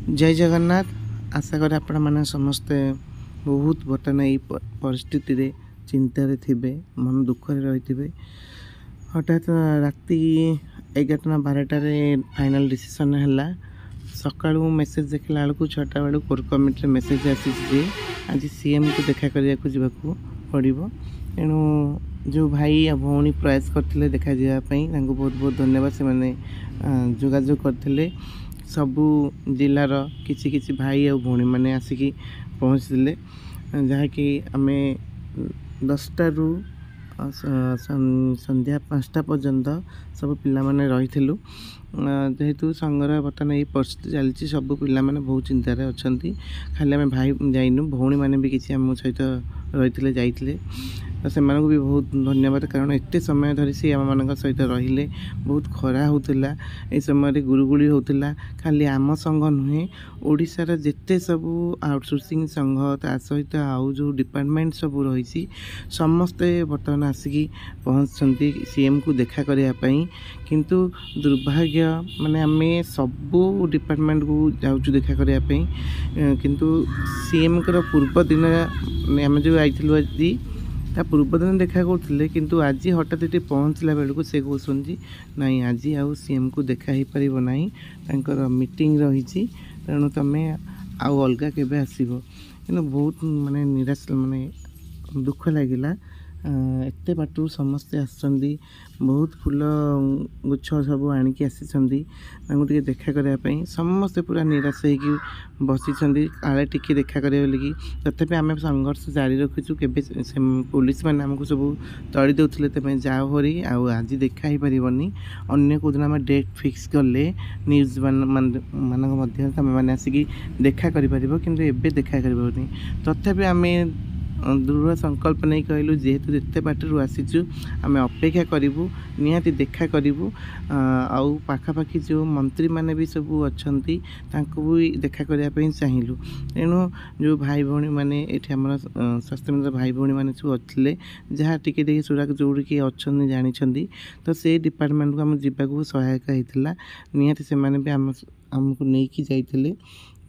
जय जगन्नाथ। आशा करें आपण मैंने समस्ते बहुत बर्तमान यही परिस्थिति रे चिंतार थे, मन दुख रही थे। हठात राति 11टा 12टारे फाइनल डिसीजन है। सका मेसेज देखला बेलू 6टा बेलू कोर कमिटी मेसेज आसी आज सीएम को देखा करने को पड़ो। तेणु जो भाई आ भौणी प्रयास करते देखा जावाई बहुत बहुत धन्यवाद। से मैंने जोगाजोग करते सबू जिलार किसी किसी भाई आ भौणी मैंने आसिकी पहुँचते जहाँकि आम 10टा रू संध्या 5टा पर्यंत सब पिला माने रही जेहेतु संघर बर्तमान ये परिस्थिति चलती सब पिला माने बहुत चिंतार अच्छा। खाली आम भाई जाइनु भौणी मैंने भी किसी आम सहित रही जाइए से भी बहुत धन्यवाद। कारण एत समय धरी सी आम मान सहित रहिले बहुत खरा होता ये समय गुरुगुली होता। खाली आम संघ नुहे ओडिशार जेते सब आउटसोर्सिंग संघ ता सहित आउ जो डिपार्टमेंट सब रही समस्ते बर्तमान आसिकी पहुँचती सीएम को देखा करने। किंतु दुर्भाग्य माने आम सबू डिपार्टमेंट को जाऊँ देखा करने किंतु सीएम कर पूर्व दिन आम जो आईलु आज ता पूर्व दिन देखा करते किंतु आज हठात ये पहुँचला बेलू से कहते नाई आज आउ सीएम को देखा ही पार ना मीटिंग रही तेणु तुम्हें आउ अलग केबे आसीबो। कि बहुत माने निराश माने दुख लगिला। एते बाटू समस्ते आसछंदी बहुत फूल गुच्छ सब आनिकी आसीछंदी टे देखा करने समस्ते पूरा निराश होगी बसी काले टिके देखा करे बोलिकी। तथापि आम संघर्ष जारी रखीचु केबे पुलिस मैंने आमको सब तड़ी देउथिले तमे जाओ हरी आज देखा ही पारिबनी अन्य को दिन आम डेट फिक्स कले न्यूज मान तमे माने आसिकी देखा करि पारिबो किंतु एबे देखा करिबोनी। तथापि आम दृढ़ संकल्प नहीं कहलु जेहेतु जिते बाटू आसीचु आम अपेक्षा करूँ निहाती देखा करूँ। आउ पाखापाखि जो मंत्री माने भी सब अच्छा भी देखा करने चाहिए। तेणु जो भाई भौणी मैंने ये आम स्वास्थ्य मंत्री भाई भौणी मैंने सब अच्छे जहाँ टिके सुराग जोड़ी कि अच्छा जानी तो से डिपार्टमेंट को आम जावाक सहायक होता निहाती से भी आमको नहीं जाइए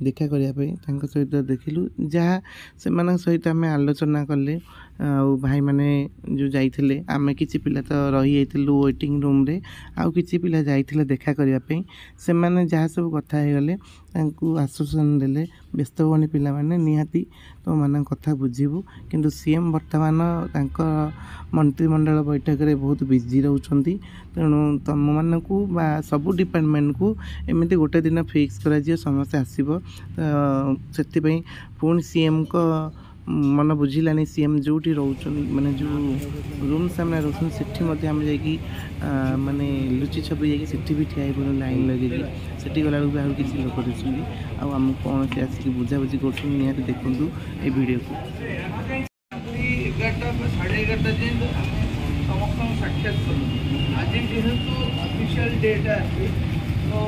देखा करने सहित देखिलु जहाँ से सहित आम आलोचना कले भाई माने जो जाइए आम किसी पिला तो रही जाइलु वेटिंग रूम रे आउ किसी पिला जाइए देखा करने से मैंने जहाँ सब कथा गले आश्वासन देले व्यस्त होनी पिला माने निहाती तो मान कथा बुझीबू। किंतु सीएम वर्तमान मंत्रिमंडल बैठक में बहुत बिजी रोचंती तेणु तुम मानू सबू डिपार्टमेंट को एमती गोटे दिन फिक्स करा समस्ते आसब से पुणी सीएम को मन बुझिलानी सीएम जो रोच माने जो रूम सामने रोचन से आम जा माने लुचि छपी जाकि भी ठिया लाइन लगे से गला बेलू किसी लोक देखते आम कौन से आसिक बुझाबुझी कर देखूँ ये वीडियो को 11टा 11:30 दिन समस्त साक्षात करूँ आज जेहेतु ऑफिशियल डेट आसी तो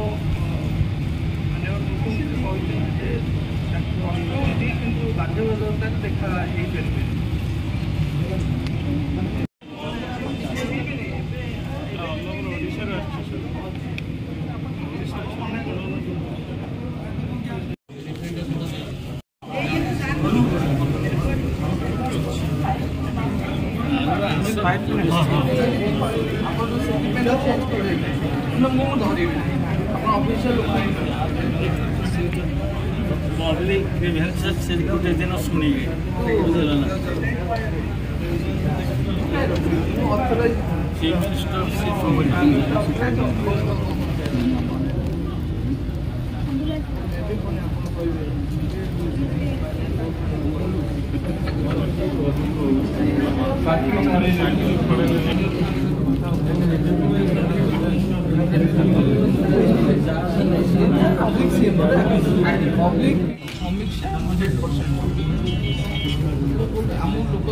किंतु बाध्यबाधकता देखा पब्लिक ग्रीवेंसेस से गोटे दिन शुणिए चीफ मिनिस्टर पब्लिक समीक्षा 100% आम लोक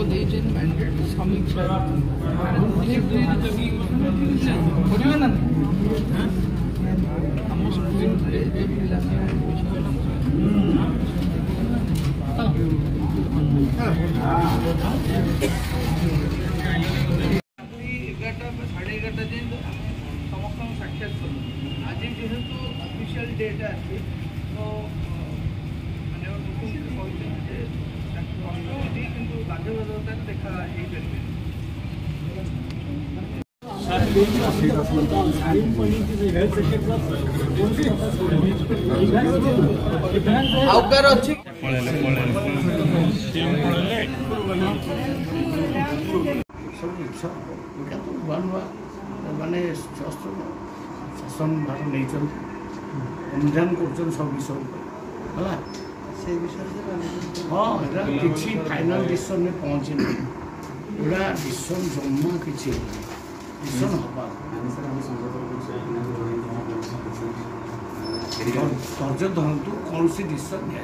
मैंडेट समीक्षा करवा ना आम सुप्रीम दिन समस्त साक्षात करूँ आज जेहेतु ऑफिशियल डेट आसी तो ସେ କହିଛନ୍ତି ଯେ ତାଙ୍କୁ କଷ୍ଟ ହେଉଛି କିନ୍ତୁ ବାଧ୍ୟବାଧକତାରେ ଦେଖା ହେଇପାରିବେନି। ଆଉ କାର ଅଛି सब जिस नूआ नूआ मैंने शासन भाग नहीं अनुधान कर सब विषय है हाँ यहाँ किसी फाइनाल डिसीजन में पहुँची नहीं यहाँ डिसीजन जम्मा किसी डिसीजन हवा धैर्य धरतु कौन सी डिसीजन है